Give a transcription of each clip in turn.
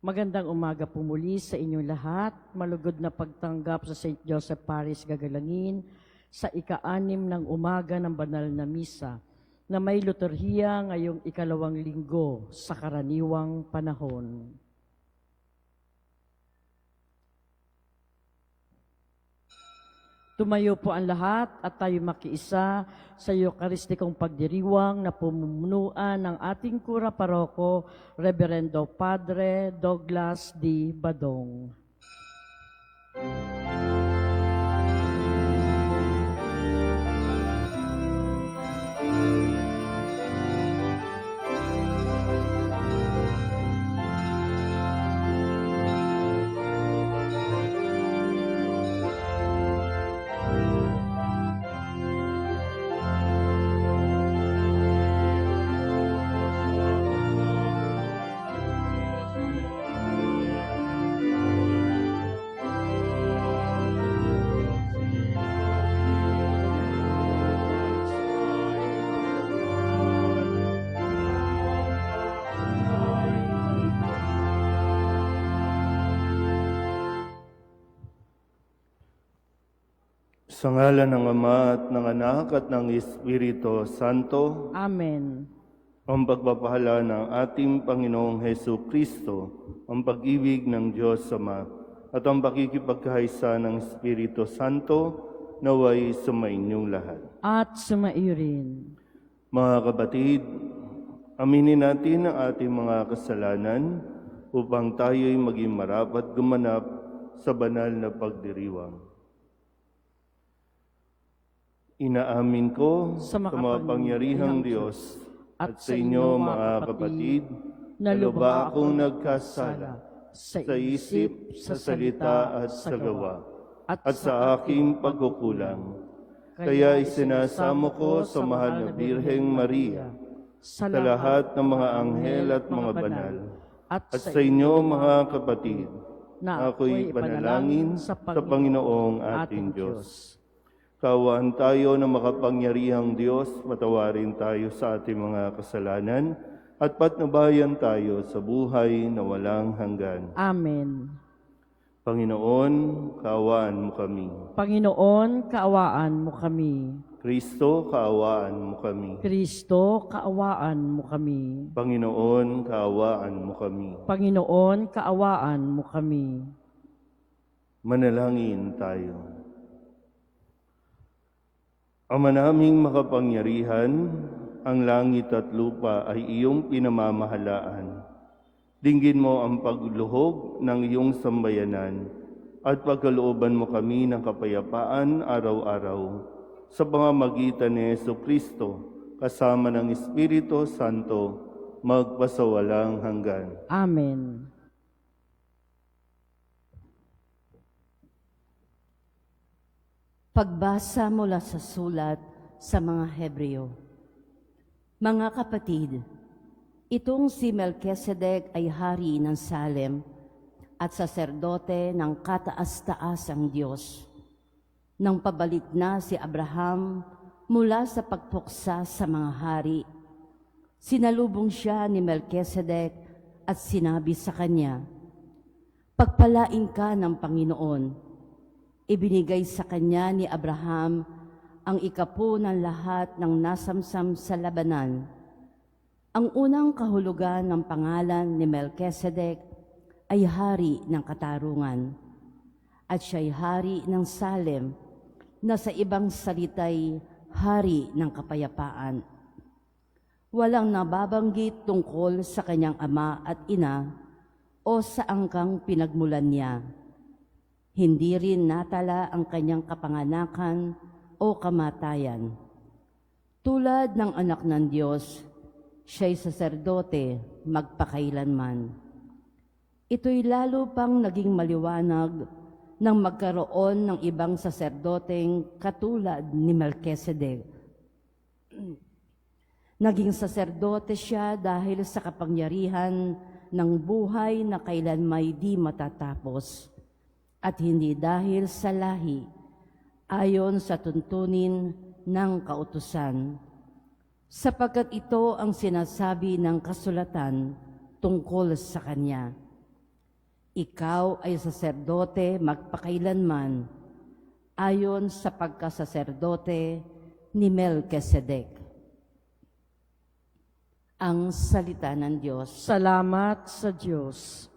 Magandang umaga po muli sa inyong lahat. Malugod na pagtanggap sa St. Joseph Parish Gagalangin sa ika-6 ng umaga ng banal na misa na may liturhiya ngayong ikalawang linggo sa karaniwang panahon. Tumayo po ang lahat at tayo makiisa sa Eucharistikong pagdiriwang na pumumunuan ng ating Kura Paroko, Reverendo Padre Douglas D. Badong. Sa ngalan ng Ama at ng Anak at ng Espiritu Santo, Amen. ang pagpapahala ng ating Panginoong Hesu Kristo, ang pag-ibig ng Diyos Ama, at ang pakikipagkaisa ng Espiritu Santo, naway sumainyong lahat. At sumairin. Mga kapatid, aminin natin ang ating mga kasalanan upang tayo'y maging marapat gumanap sa banal na pagdiriwang. Inaamin ko sa makapangyarihang Diyos at sa inyo mga kapatid na lubha akong nagkasala sa isip, sa salita at sa gawa at sa aking pagkukulang. Kaya isinasamo ko sa mahal na Birheng Maria, sa lahat ng mga anghel at mga banal, at sa inyo mga kapatid na ako'y panalangin sa Panginoong ating Diyos. Kaawaan tayo ng makapangyarihang Diyos, patawarin tayo sa ating mga kasalanan, at patnubayan tayo sa buhay na walang hanggan. Amen. Panginoon, kaawaan mo kami. Panginoon, kaawaan mo kami. Kristo, kaawaan mo kami. Kristo, kaawaan mo kami. Panginoon, kaawaan mo kami. Panginoon, kaawaan mo kami. Manalangin tayo. Ama naming makapangyarihan, ang langit at lupa ay iyong pinamamahalaan. Dinggin mo ang pagluhog ng iyong sambayanan at pagkalooban mo kami ng kapayapaan araw-araw sa pamamagitan ni Jesucristo kasama ng Espiritu Santo magpasawalang hanggan. Amen. Pagbasa mula sa sulat sa mga Hebreo. Mga kapatid, itong si Melchizedek ay hari ng Salem at saserdote ng kataas-taasang Diyos. Nang pabalik na si Abraham mula sa pagpuksa sa mga hari, sinalubong siya ni Melchizedek at sinabi sa kanya, "Pagpalain ka ng Panginoon." Ibinigay sa kanya ni Abraham ang ikapo ng lahat ng nasamsam sa labanan. Ang unang kahulugan ng pangalan ni Melchizedek ay hari ng katarungan, at siya'y hari ng Salem, na sa ibang salita'y hari ng kapayapaan. Walang nababanggit tungkol sa kanyang ama at ina o sa angkang pinagmulan niya. Hindi rin natala ang kanyang kapanganakan o kamatayan. Tulad ng anak ng Diyos, siya'y saserdote magpakailanman. Ito'y lalo pang naging maliwanag nang magkaroon ng ibang saserdoteng katulad ni Melchizedek. Naging saserdote siya dahil sa kapangyarihan ng buhay na kailanmay di matatapos, at hindi dahil sa lahi, ayon sa tuntunin ng kautusan, sapagkat ito ang sinasabi ng kasulatan tungkol sa Kanya. Ikaw ay saserdote magpakailanman, ayon sa pagkasaserdote ni Melchizedek. Ang salita ng Diyos. Salamat sa Diyos.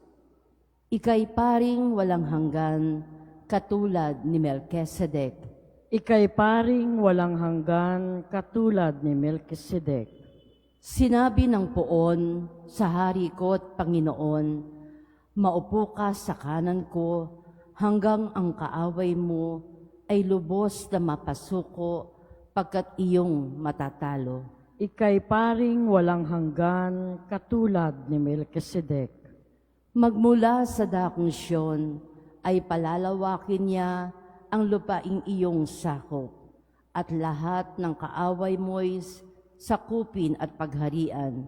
Ika'y paring walang hanggan, katulad ni Melchizedek. Ika'y paring walang hanggan katulad ni Melchizedek. Sinabi ng poon sa hari ko at Panginoon, maupo ka sa kanan ko hanggang ang kaaway mo ay lubos na mapasuko pagkat iyong matatalo. Ika'y paring walang hanggan katulad ni Melchizedek. Magmula sa dakong Siyon ay palalawakin niya ang lupaing iyong sakop, at lahat ng kaaway mo'y sakupin at pagharian.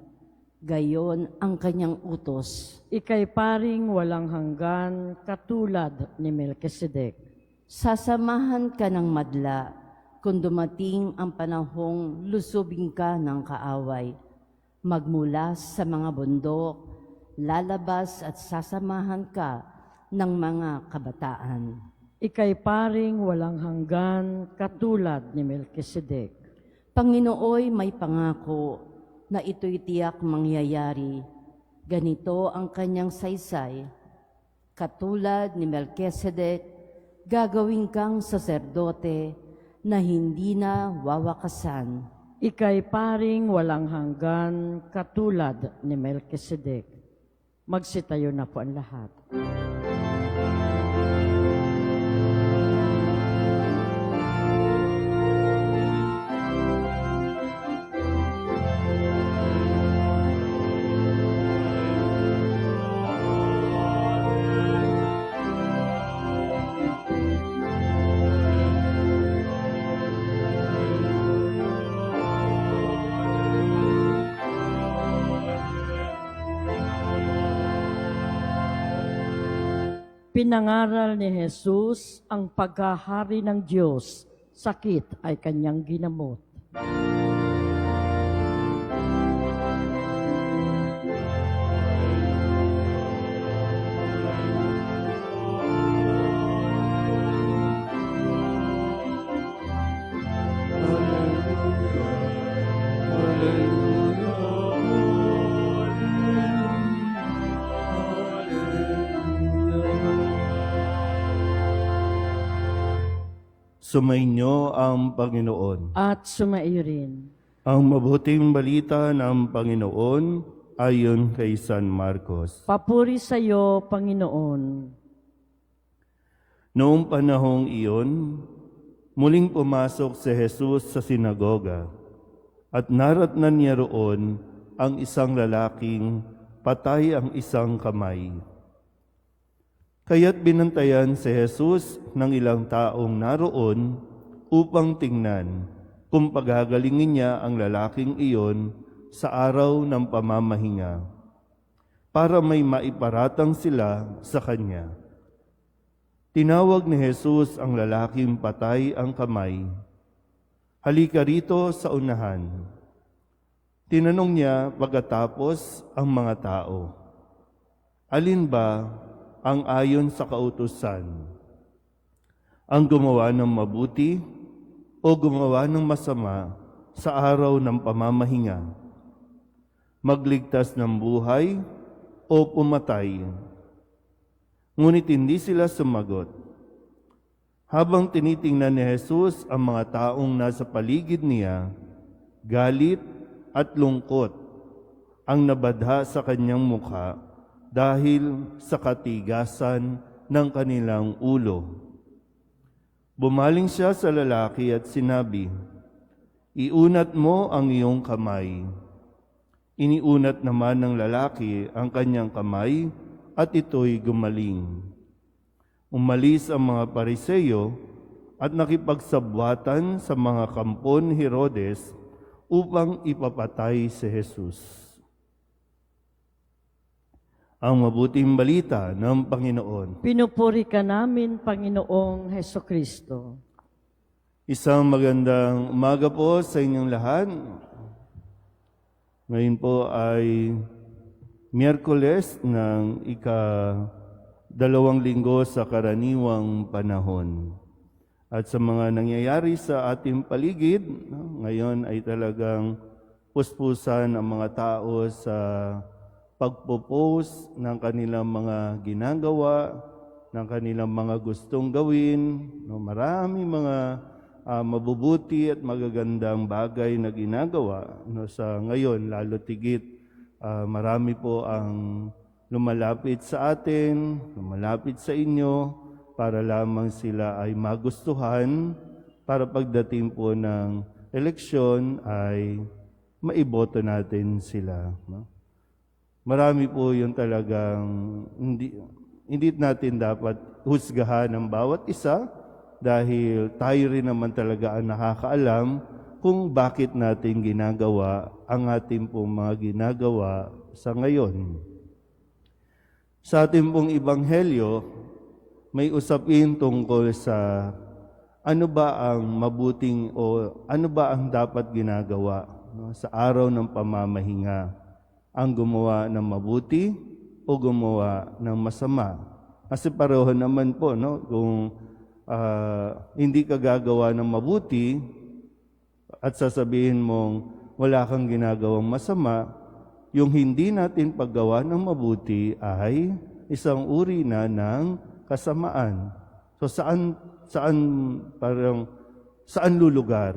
Gayon ang kanyang utos. Ika'y paring walang hanggan katulad ni Melchizedek. Sasamahan ka ng madla kung dumating ang panahong lusubing ka ng kaaway. Magmula sa mga bundok, lalabas at sasamahan ka ng mga kabataan. Ika'y paring walang hanggan katulad ni Melchizedek. Panginooy may pangako na ito'y tiyak mangyayari. Ganito ang kanyang saysay. Katulad ni Melchizedek, gagawin kang saserdote na hindi na wawakasan. Ika'y paring walang hanggan katulad ni Melchizedek. Magsitayo na po ang lahat. Pinangaral ni Jesus ang paghahari ng Diyos, sakit ay kanyang ginamot. Sumainyo ang Panginoon. At sumaiyo rin. Ang mabuting balita ng Panginoon ayon kay San Marcos. Papuri sa iyo, Panginoon. Noong panahong iyon, muling pumasok si Jesus sa sinagoga at naratnan niya roon ang isang lalaking patay ang isang kamay. Kaya't binantayan si Jesus ng ilang taong naroon upang tingnan kung paghagalingin niya ang lalaking iyon sa araw ng pamamahinga, para may maiparatang sila sa kanya. Tinawag ni Jesus ang lalaking patay ang kamay. Halika rito sa unahan. Tinanong niya pagkatapos ang mga tao, alin ba ang ayon sa kautusan? Ang gumawa ng mabuti o gumawa ng masama sa araw ng pamamahinga? Magligtas ng buhay o pumatay? Ngunit hindi sila sumagot. Habang tinitingnan ni Jesus ang mga taong nasa paligid niya, galit at lungkot ang nabadha sa kanyang mukha dahil sa katigasan ng kanilang ulo. Bumaling siya sa lalaki at sinabi, "Iunat mo ang iyong kamay." Iniunat naman ng lalaki ang kanyang kamay at ito'y gumaling. Umalis ang mga Pariseyo at nakipagsabwatan sa mga kampo ni Herodes upang ipapatay si Jesus. Ang mabuting balita ng Panginoon. Pinupuri ka namin, Panginoong Hesukristo. Isang magandang umaga po sa inyong lahat. Ngayon po ay Miyerkules ng 2 linggo sa karaniwang panahon. At sa mga nangyayari sa ating paligid, no, ngayon ay talagang puspusan ang mga tao sa pagpo-post ng kanilang mga ginagawa, ng kanilang mga gustong gawin. No, marami mga mabubuti at magagandang bagay na ginagawa. No, sa ngayon, lalo tigit, marami po ang lumalapit sa atin, lumalapit sa inyo, para lamang sila ay magustuhan, para pagdating po ng eleksyon ay maiboto natin sila. No? Marami po yung talagang hindi natin dapat husgahan ang bawat isa dahil tayo rin naman talaga ang nakakaalam kung bakit natin ginagawa ang ating pong mga ginagawa sa ngayon. Sa ating pong Ebanghelyo, may usapin tungkol sa ano ba ang mabuting o ano ba ang dapat ginagawa, no, sa araw ng pamamahinga. Ang gumawa ng mabuti o gumawa ng masama. Kasi pareho naman po, no, kung hindi ka gagawa ng mabuti at sasabihin mong wala kang ginagawang masama, yung hindi natin paggawa ng mabuti ay isang uri na ng kasamaan. So saan lulugar?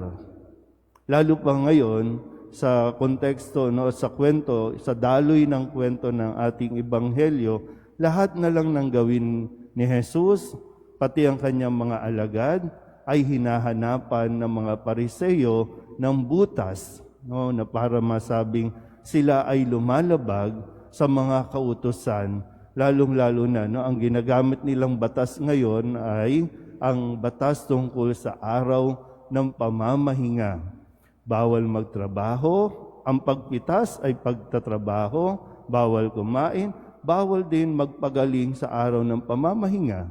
Lalo pa ngayon sa konteksto, no, sa kwento, sa daloy ng kwento ng ating ebanghelyo, lahat na lang ng gawin ni Jesus, pati ang kanyang mga alagad, ay hinahanapan ng mga Pariseyo ng butas, no, na para masabing sila ay lumalabag sa mga kautusan. Lalong-lalo na, no, ang ginagamit nilang batas ngayon ay ang batas tungkol sa araw ng pamamahinga. Bawal magtrabaho, ang pagpitas ay pagtatrabaho, bawal kumain, bawal din magpagaling sa araw ng pamamahinga.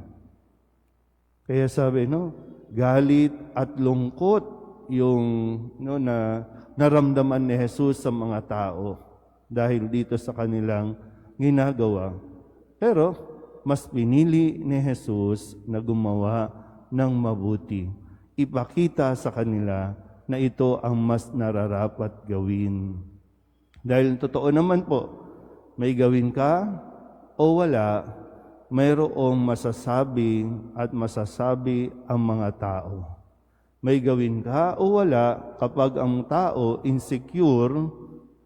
Kaya sabi, no, galit at lungkot yung no, na naramdaman ni Jesus sa mga tao dahil dito sa kanilang ginagawa. Pero mas pinili ni Jesus na gumawa ng mabuti. Ipakita sa kanila na ito ang mas nararapat gawin. Dahil totoo naman po, may gawin ka o wala, mayroong masasabi at masasabi ang mga tao. May gawin ka o wala, kapag ang tao insecure,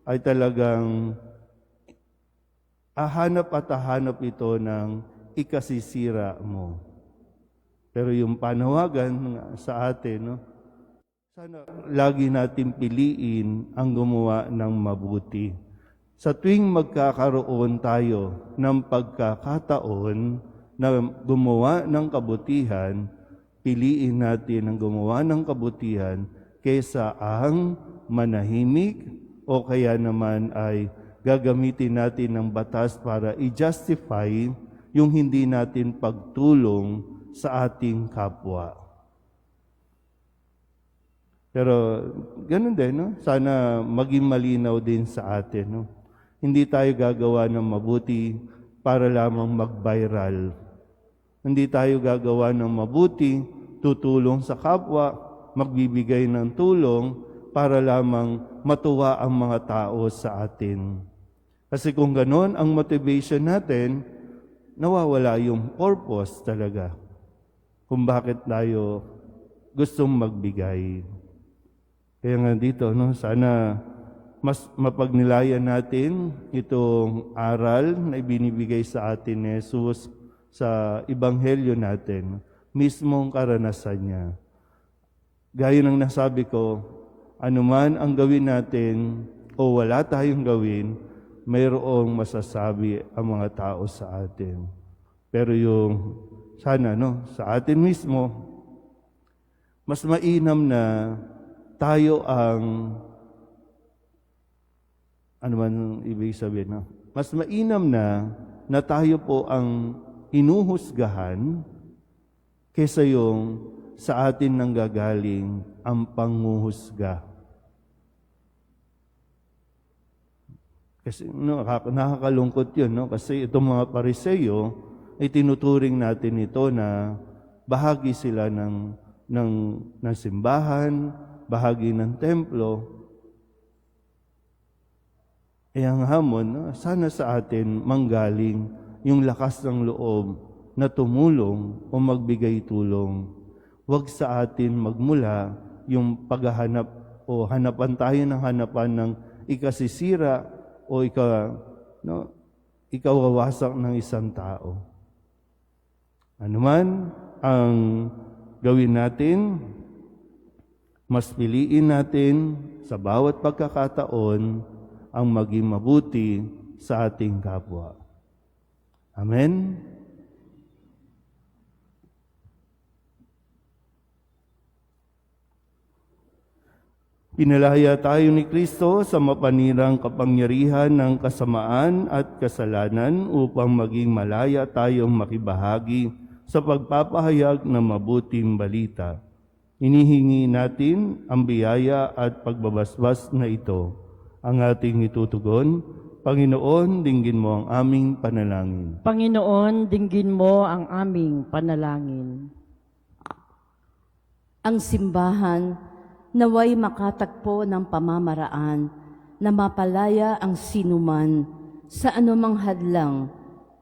ay talagang hahanap at hahanap ito ng ikasisira mo. Pero yung panawagan sa atin, no, sana lagi natin piliin ang gumawa ng mabuti. Sa tuwing magkakaroon tayo ng pagkakataon na gumawa ng kabutihan, piliin natin ang gumawa ng kabutihan kaysa ang manahimik o kaya naman ay gagamitin natin ng batas para i-justify yung hindi natin pagtulong sa ating kapwa. Pero ganun din, no? Sana maging malinaw din sa atin. No? Hindi tayo gagawa ng mabuti para lamang mag-viral. Hindi tayo gagawa ng mabuti, tutulong sa kapwa, magbibigay ng tulong para lamang matuwa ang mga tao sa atin. Kasi kung ganon ang motivation natin, nawawala yung purpose talaga kung bakit tayo gustong magbigay. Kaya nga dito, no, sana mas mapagnilayan natin itong aral na ibinibigay sa atin ni Jesus sa Ebanghelyo natin, mismong karanasan niya. Gaya ng nasabi ko, anuman ang gawin natin o wala tayong gawin, mayroong masasabi ang mga tao sa atin. Pero yung sana, no, sa atin mismo, mas mainam na tayo ang, ano man ibig sabihin, no? Mas mainam na tayo po ang inuhusgahan kaysa yung sa atin nanggagaling ang panghuhusga. Kasi no, nakakalungkot yun, no? Kasi itong mga Pariseyo, ay tinuturing natin ito na bahagi sila ng simbahan, bahagi ng templo. Ang hamon, sana sa atin manggaling yung lakas ng loob na tumulong o magbigay tulong. Huwag sa atin magmula yung paghahanap o hanapan tayo ng hanapan ng ikasisira o ikawawasak ng isang tao. Ano man ang gawin natin, mas piliin natin sa bawat pagkakataon ang maging mabuti sa ating kapwa. Amen? Pinalaya tayo ni Kristo sa mapanirang kapangyarihan ng kasamaan at kasalanan upang maging malaya tayong makibahagi sa pagpapahayag ng mabuting balita. Inihingi natin ang biyaya at pagbabasbas na ito. Ang ating itutugon, Panginoon, dinggin mo ang aming panalangin. Panginoon, dinggin mo ang aming panalangin. Ang simbahan naway makatagpo ng pamamaraan na mapalaya ang sinuman sa anumang hadlang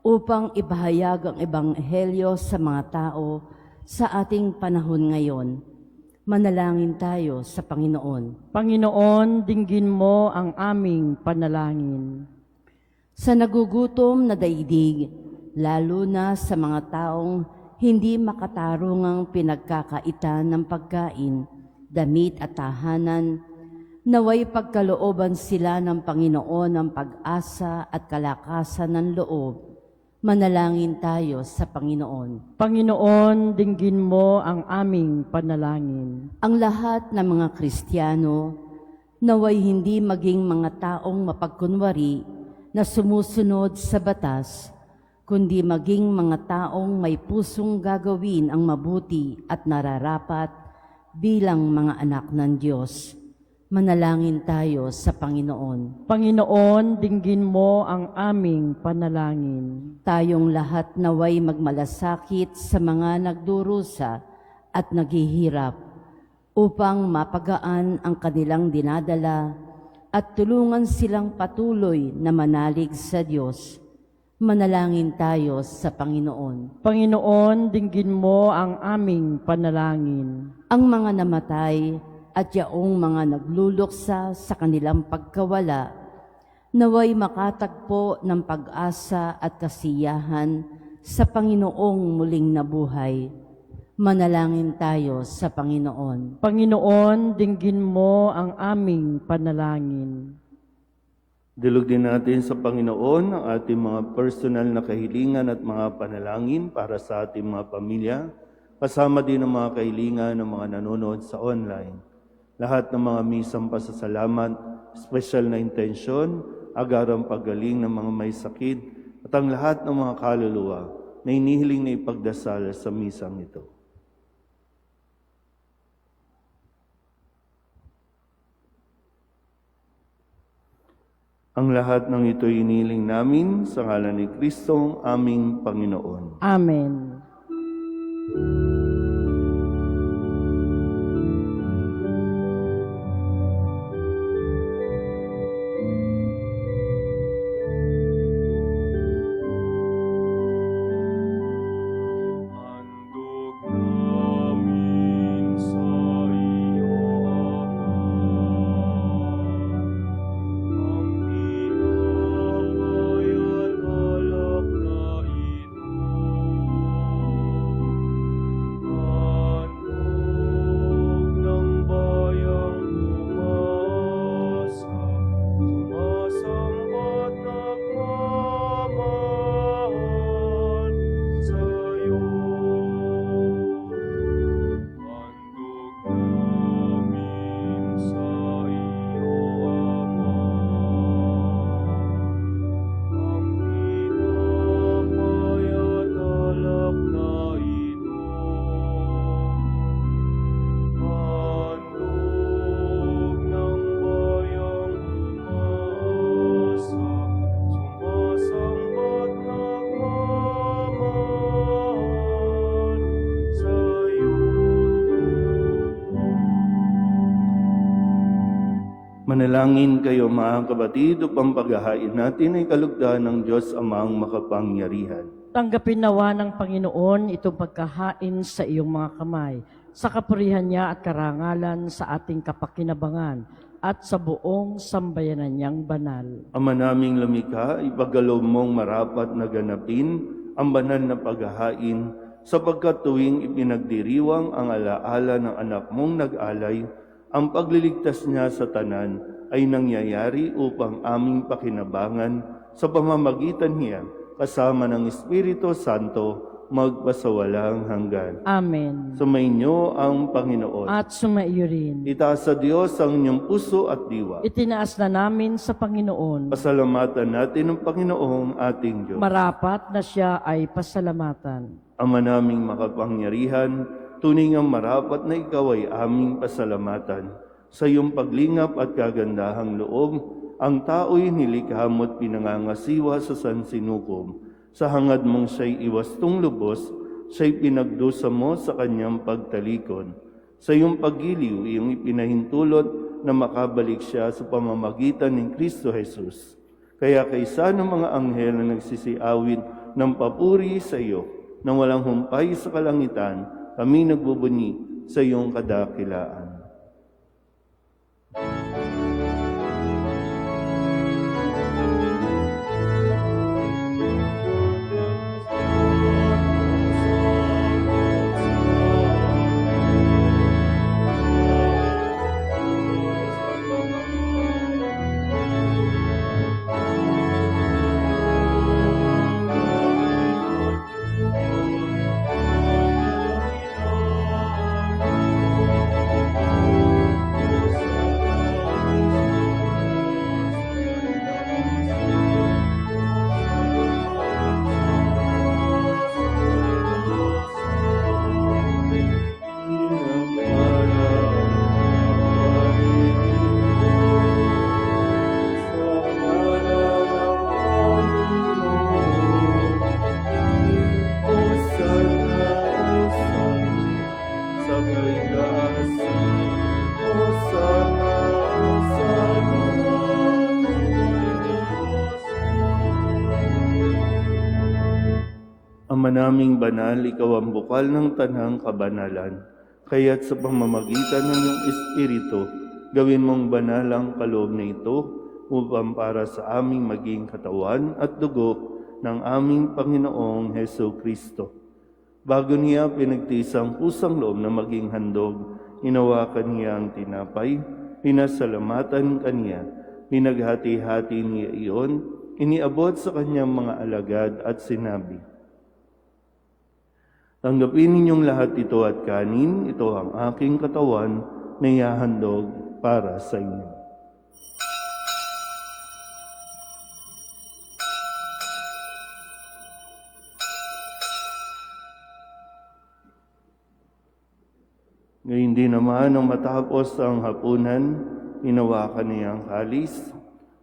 upang ibahayag ang ebanghelyo sa mga tao sa ating panahon ngayon. Manalangin tayo sa Panginoon. Panginoon, dinggin mo ang aming panalangin. Sa nagugutom na daigdig, lalo na sa mga taong hindi makatarungang pinagkakaitan ng pagkain, damit at tahanan, naway pagkalooban sila ng Panginoon ng pag-asa at kalakasan ng loob. Manalangin tayo sa Panginoon. Panginoon, dinggin mo ang aming panalangin. Ang lahat ng mga Kristiyano, naway hindi maging mga taong mapagkunwari na sumusunod sa batas, kundi maging mga taong may pusong gagawin ang mabuti at nararapat bilang mga anak ng Diyos. Manalangin tayo sa Panginoon. Panginoon, dinggin mo ang aming panalangin. Tayong lahat naway magmalasakit sa mga nagdurusa at naghihirap upang mapagaan ang kanilang dinadala at tulungan silang patuloy na manalig sa Diyos. Manalangin tayo sa Panginoon. Panginoon, dinggin mo ang aming panalangin. Ang mga namatay at yaong mga nagluluksa sa kanilang pagkawala, naway makatagpo ng pag-asa at kasiyahan sa Panginoong muling nabuhay. Manalangin tayo sa Panginoon. Panginoon, dinggin mo ang aming panalangin. Dilog din natin sa Panginoon ang ating mga personal na kahilingan at mga panalangin para sa ating mga pamilya, kasama din ang mga kahilingan ng mga nanonood sa online. Lahat ng mga misang pasasalamat, special na intensyon, agarang paggaling ng mga may sakit, at ang lahat ng mga kaluluwa na inihiling na ipagdasal sa misang ito. Ang lahat ng ito inihiling namin sa ngalan ni Kristong aming Panginoon. Amen. Manalangin kayo mga kapatid upang paghahain natin ay kalugdan ng Diyos Amang makapangyarihan. Tanggapin nawa ng Panginoon itong pagkahain sa iyong mga kamay, sa kapurihan niya at karangalan sa ating kapakinabangan at sa buong sambayanan niyang banal. Ama naming lumikha, ipagkaloob mong marapat na ganapin ang banal na paghahain sapagkat tuwing ipinagdiriwang ang alaala ng anak mong nag-alay, ang pagliligtas niya sa tanan ay nangyayari upang aming pakinabangan sa pamamagitan niya kasama ng Espiritu Santo magpasawalang hanggan. Amen. Sumainyo ang Panginoon. At sumaiyo rin. Itaas sa Diyos ang inyong puso at diwa. Itinaas na namin sa Panginoon. Pasalamatan natin ang Panginoong ating Diyos. Marapat na siya ay pasalamatan. Ama naming makapangyarihan, tunay ngang marapat na ikaw ay aming pasalamatan. Sa iyong paglingap at kagandahang loob, ang tao'y nilikha mo't pinangangasiwa sa sansinukob. Sa hangad mong siya'y iwastong lubos, siya'y pinagdusa mo sa kanyang pagtalikod. Sa iyong paggiliw, iyong ipinahintulot na makabalik siya sa pamamagitan ng Kristo Jesus. Kaya kaysa ng mga anghel na nagsisiawit ng papuri sa iyo, nang walang humpay sa kalangitan, kami nagbubuni sa iyong kadakilaan. Ama naming banal, ikaw ang bukal ng tanang kabanalan. Kaya't sa pamamagitan ng iyong Espiritu, gawin mong banal ang kaloob na ito upang para sa aming maging katawan at dugo ng aming Panginoong Heso Kristo. Bago niya pinagtisang pusang loob na maging handog, hinawakan niya ang tinapay, pinasalamatan kaniya, pinaghati-hati niya iyon, iniabot sa kanyang mga alagad at sinabi, "Tanggapin ninyong lahat ito at kanin, ito ang aking katawan na ihahandog para sa inyo." Ngayon din naman, nang matapos ang hapunan, hinawakan niya ang kalis,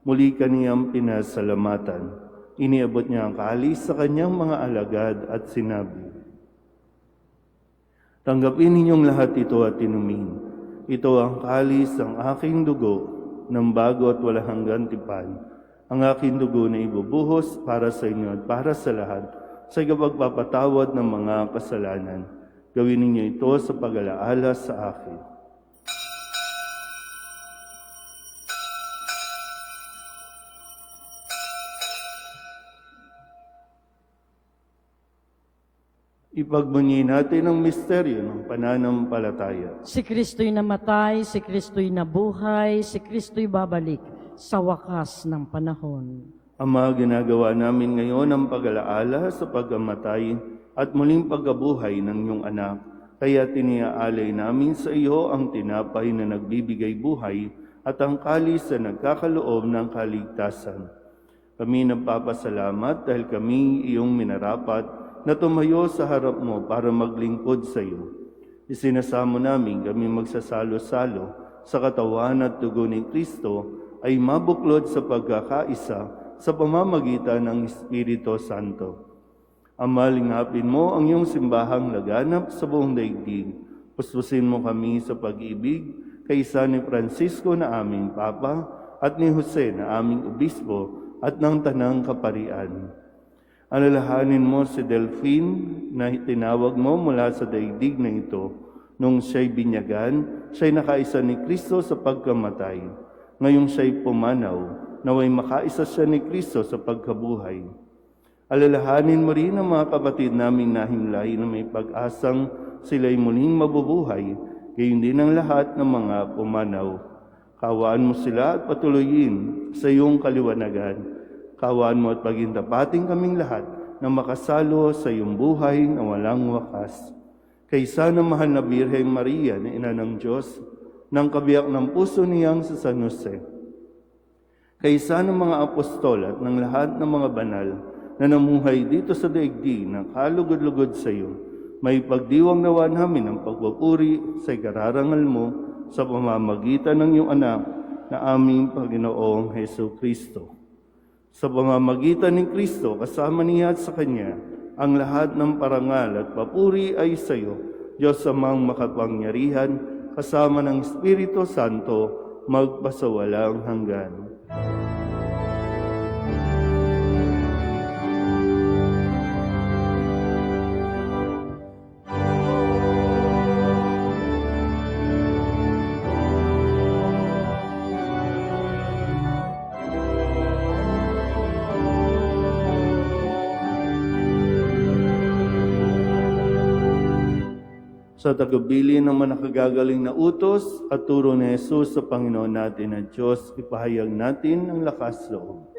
muli kaniyang pinasalamatan. Iniabot niya ang kalis sa kanyang mga alagad at sinabi, "Tanggapin ninyong lahat ito at inumin. Ito ang kalis ng aking dugo ng bago at walang hanggang tipan. Ang aking dugo na ibubuhos para sa inyo at para sa lahat sa ikapagpapatawad ng mga kasalanan. Gawin ninyo ito sa pag-alaala sa akin." Ipagbunyi natin ang misteryo ng pananampalataya. Si Kristo'y namatay, si Kristo'y nabuhay, si Kristo'y babalik sa wakas ng panahon. Ama, ginagawa namin ngayon ang pag-alaala sa pagkamatay at muling pagkabuhay ng iyong anak. Kaya tiniaalay namin sa iyo ang tinapay na nagbibigay buhay at ang kalis na nagkakaloob ng kaligtasan. Kami nagpapasalamat dahil kami iyong minarapat na tumayo sa harap mo para maglingkod sa iyo. Isinasamo namin kami magsasalo-salo sa katawan at dugo ni Kristo ay mabuklod sa pagkakaisa sa pamamagitan ng Espiritu Santo. Ama, lingapin mo ang iyong simbahang laganap sa buong daigdig. Puspusin mo kami sa pag-ibig kay San Francisco na aming Papa, at ni Jose na aming Obispo, at ng Tanang Kaparian. Alalahanin mo si Delphine na tinawag mo mula sa daigdig na ito. Nung siya'y binyagan, siya'y nakaisa ni Kristo sa pagkamatay. Ngayong siya'y pumanaw, naway makaisa siya ni Kristo sa pagkabuhay. Alalahanin mo rin ang mga kapatid naming nahimlay na may pag-asang sila'y muling mabubuhay, gayon din ang lahat ng mga pumanaw. Kawaan mo sila at patuloyin sa iyong kaliwanagan. Kawaan mo at pagintapating kaming lahat na makasalo sa iyong buhay na walang wakas. Kaysa ng mahal na Birheng Maria na Ina ng Diyos, ng kabiyak ng puso niyang sa San Jose. Kaysa ng mga apostol at ng lahat ng mga banal na namuhay dito sa daigdig na kalugod-lugod sa iyo, may pagdiwang nawa namin ang pagpupuri sa ikararangal mo sa pamamagitan ng iyong anak na aming Panginoong Hesus Kristo. Sa pamamagitan ni Kristo, kasama niya at sa Kanya, ang lahat ng parangal at papuri ay sa iyo, Diyos Amang makapangyarihan, kasama ng Espiritu Santo, magpasawalang hanggan. Sa tagubilin ng mga nakagagaling na utos at turo ni Jesus sa Panginoon natin na Diyos, ipahayag natin ang lakas loob.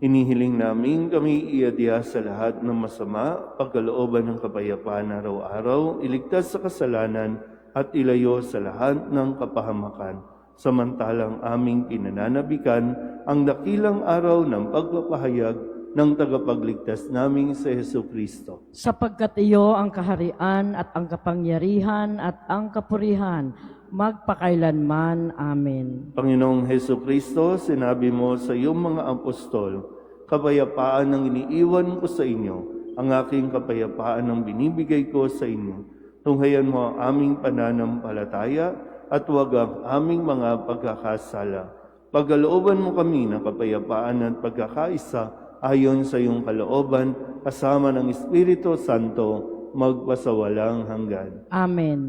Inihiling namin kami iadya sa lahat ng masama, pagkalooban ng kapayapaan araw-araw, iligtas sa kasalanan at ilayo sa lahat ng kapahamakan. Samantalang aming pinananabikan ang dakilang araw ng pagpapahayag ng tagapagligtas naming si Jesucristo. Sapagkat iyo ang kaharian at ang kapangyarihan at ang kapurihan, magpakailanman. Amen. Panginoong Jesucristo, sinabi mo sa iyong mga apostol, kapayapaan ang iniiwan ko sa inyo, ang aking kapayapaan ang binibigay ko sa inyo. Tunghayan mo ang aming pananampalataya at huwag ang aming mga pagkakasala. Pagkalooban mo kami ng kapayapaan at pagkakaisa ayon sa iyong kalooban, kasama ng Espiritu Santo, magpasawalang hanggan. Amen.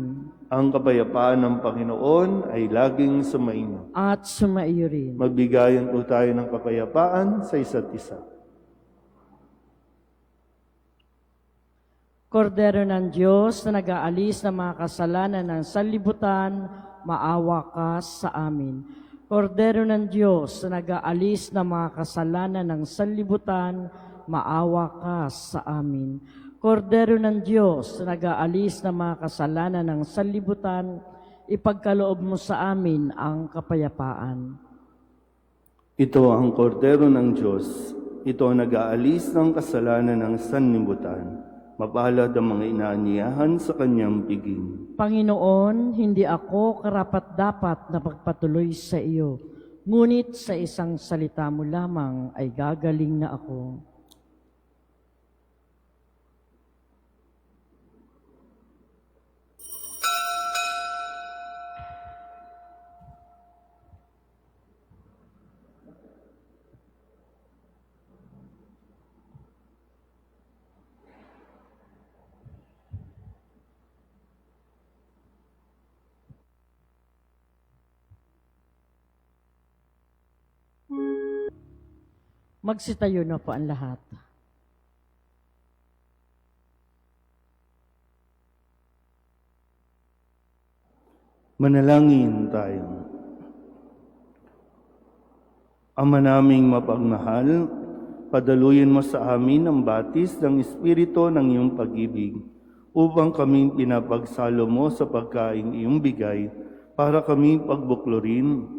Ang kapayapaan ng Panginoon ay laging sumainyo. At sumaiyo rin. Magbigayan po tayo ng kapayapaan sa isa't isa. Kordero ng Diyos na nag-aalis ng mga kasalanan ng sanlibutan, maawa ka sa amin. Kordero ng Diyos na nag-aalis ng mga kasalanan ng sanlibutan, maawa ka sa amin. Kordero ng Diyos na nag-aalis ng mga kasalanan ng sanlibutan, ipagkaloob mo sa amin ang kapayapaan. Ito ang kordero ng Diyos. Ito ang nag-aalis ng kasalanan ng sanlibutan. Mapalad ang mga inaanyayahan sa kanyang piging. Panginoon, hindi ako karapat-dapat na pagpatuloy sa iyo, ngunit sa isang salita mo lamang ay gagaling na ako. Magsitayo na po ang lahat. Manalangin tayo. Ama naming mapagmahal, padaluyin mo sa amin ang batis ng Espiritu ng iyong pag-ibig, upang kami pinapagsalo mo sa pagkain iyong bigay, para kami pagbuklorin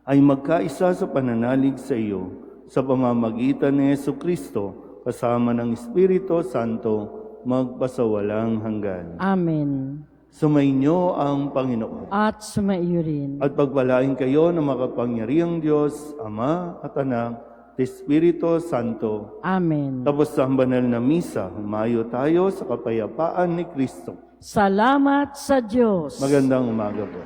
ay magkaisa sa pananalig sa iyo, sa pamamagitan ni Jesucristo, kasama ng Espiritu Santo, magpasawalang hanggan. Amen. Sumainyo ang Panginoon. At sumaiyo rin. At pagpalain kayo ng makapangyarihang Diyos, Ama at Anak, at Espiritu Santo. Amen. Tapos sa banal na misa, humayo tayo sa kapayapaan ni Kristo. Salamat sa Diyos. Magandang umaga po.